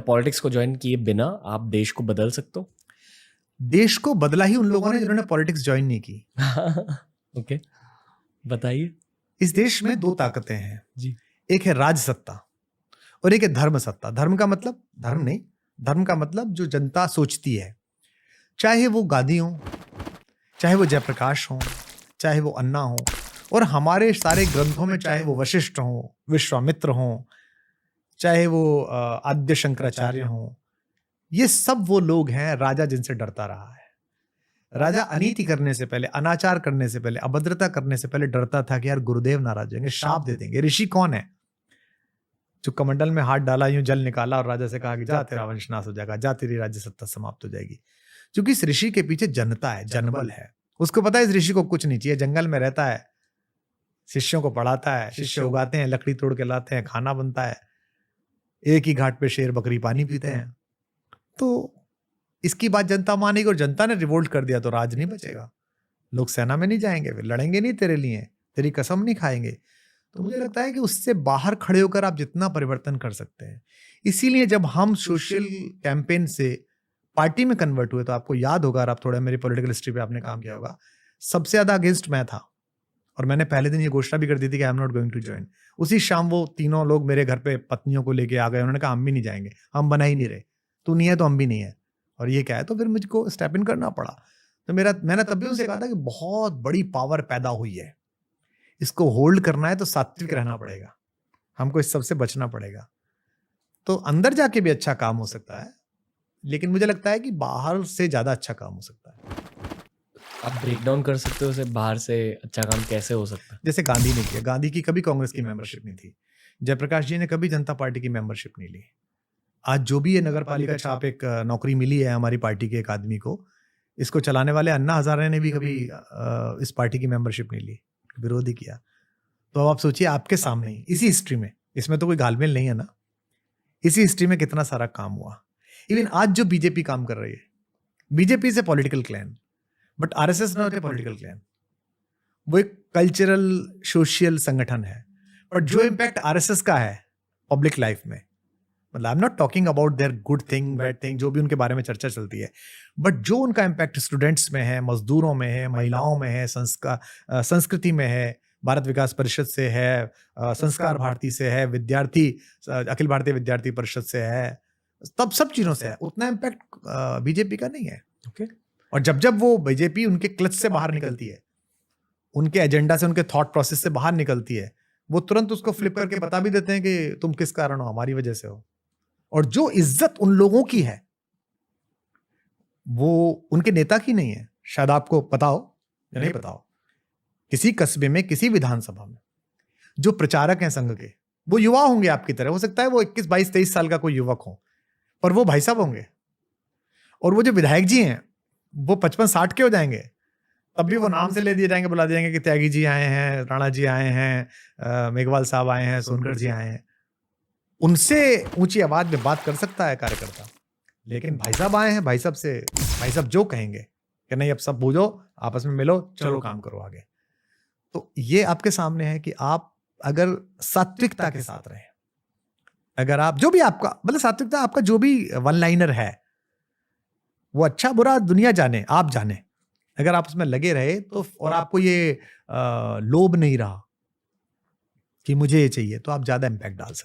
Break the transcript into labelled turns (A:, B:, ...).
A: Politics को join किए बिना आप देश को बदल सकते हो?
B: देश को बदला ही उन लोगों ने जिन्होंने पॉलिटिक्स ज्वाइन नहीं की।
A: ओके, बताइए।
B: इस देश में दो ताकतें हैं
A: जी।
B: एक है राज सत्ता और एक है धर्म सत्ता। धर्म का मतलब धर्म नहीं, धर्म का मतलब जो जनता सोचती है, चाहे वो गांधी हो, चाहे वो जयप्रकाश हो, चाहे वो अन्ना हो, और हमारे सारे ग्रंथों में चाहे वो वशिष्ठ हो, विश्वामित्र हो, चाहे वो आद्य शंकराचार्य हो, ये सब वो लोग हैं राजा जिनसे डरता रहा है। राजा अनीति करने से पहले, अनाचार करने से पहले, अभद्रता करने से पहले डरता था कि यार गुरुदेव नाराज होंगे, शाप दे देंगे। ऋषि कौन है? जो कमंडल में हाथ डाला, यूं जल निकाला और राजा से कहा कि जा तेरा वंश नाश हो जाएगा, जा तेरी राज्य सत्ता समाप्त हो जाएगी। क्योंकि इस ऋषि के पीछे जनता है, जनबल है। उसको पता है इस ऋषि को कुछ नहीं चाहिए, जंगल में रहता है, शिष्यों को पढ़ाता है, शिष्य उगाते हैं, लकड़ी तोड़ के लाते हैं, खाना बनता है, एक ही घाट पे शेर बकरी पानी पीते हैं। तो इसकी बात जनता मानेगी, और जनता ने रिवोल्ट कर दिया तो राज नहीं बचेगा। लोग सेना में नहीं जाएंगे, वे लड़ेंगे नहीं तेरे लिए, तेरी कसम नहीं खाएंगे। तो मुझे लगता है कि उससे बाहर खड़े होकर आप जितना परिवर्तन कर सकते हैं। इसीलिए जब हम सोशल कैंपेन से पार्टी में कन्वर्ट हुए, तो आपको याद होगा, और आप थोड़ा मेरी पॉलिटिकल हिस्ट्री पे आपने काम किया होगा, सबसे ज्यादा अगेंस्ट मैं था, और मैंने पहले दिन ये घोषणा भी कर दी थी कि I am not going to join. उसी शाम वो तीनों लोग मेरे घर पे पत्नियों को लेके आ गए, उन्होंने कहा हम भी नहीं जाएंगे, हम बना ही नहीं रहे, तू नहीं है तो हम भी नहीं है, और ये क्या है। तो फिर मुझको स्टेप इन करना पड़ा। तो मैंने तब भी उनसे कहा था कि बहुत बड़ी पावर पैदा हुई है, इसको होल्ड करना है तो सात्विक रहना पड़ेगा, हमको इस सबसे बचना पड़ेगा। तो अंदर जाके भी अच्छा काम हो सकता है, लेकिन मुझे लगता है कि बाहर से ज्यादा अच्छा काम हो सकता है।
A: आप ब्रेक डाउन कर सकते हो उसे, बाहर से अच्छा काम कैसे हो सकता है?
B: जैसे गांधी ने किया, गांधी की कभी कांग्रेस की मेंबरशिप नहीं थी, जयप्रकाश जी ने कभी जनता पार्टी की मेंबरशिप नहीं ली। आज जो भी ये नगर पालिका छाप एक नौकरी मिली है हमारी पार्टी के एक आदमी को, इसको चलाने वाले अन्ना हजारे ने भी कभी इस पार्टी की मेंबरशिप नहीं ली, विरोध ही किया। तो अब आप सोचिए, आपके सामने ही इसी हिस्ट्री में, इसमें तो कोई घालमेल नहीं है ना, इसी हिस्ट्री में कितना सारा काम हुआ। इवन आज जो बीजेपी काम कर रही है, बीजेपी से political clan, but RSS not a political clan, वो एक कल्चरल सोशल संगठन है। बट जो इम्पैक्ट आरएसएस का है पब्लिक लाइफ में, मतलब आई am not talking about their good thing bad thing, जो भी उनके बारे में चर्चा चलती है, बट जो उनका इम्पैक्ट स्टूडेंट्स में है, मजदूरों में है, महिलाओं में है, संस्कृति में है, भारत विकास परिषद से है, संस्कार भारती से है, विद्यार्थी अखिल भारतीय विद्यार्थी परिषद से है, तब सब चीजों से है, उतना इम्पैक्ट बीजेपी का नहीं है।
A: ओके।
B: और जब जब वो बीजेपी उनके क्लच से बाहर निकलती है, उनके एजेंडा से, उनके थॉट प्रोसेस से बाहर निकलती है, वो तुरंत उसको फ्लिप करके बता भी देते हैं कि तुम किस कारण हो, हमारी वजह से हो। और जो इज्जत उन लोगों की है वो उनके नेता की नहीं है। शायद आपको पता हो या नहीं पता हो, किसी कस्बे में, किसी विधानसभा में जो प्रचारक हैं संघ के, वो युवा होंगे आपकी तरह, हो सकता है वो 21, 22, 23 साल का कोई युवक हो, पर वो भाई साहब होंगे। और वो जो विधायक जी हैं वो 55, 60 के हो जाएंगे, तब भी वो नाम से ले दिए जाएंगे, बुला दिए जाएंगे कि त्यागी जी आए हैं, राणा जी आए हैं, मेघवाल साहब आए हैं, सोनकर जी आए हैं। उनसे ऊंची आवाज में बात कर सकता है कार्यकर्ता, लेकिन भाई साहब आए हैं, भाई साहब से, भाई साहब जो कहेंगे कि नहीं अब सब बूझो, आपस में मिलो, चलो काम करो आगे। तो ये आपके सामने है कि आप अगर सात्विकता के साथ रहें, अगर आप जो भी आपका, मतलब सात्विकता आपका जो भी वन लाइनर है, वो अच्छा बुरा दुनिया जाने, आप जाने, अगर आप उसमें लगे रहे तो, और आपको ये लोभ नहीं रहा कि मुझे ये चाहिए, तो आप ज्यादा इंपैक्ट डाल सकते हैं।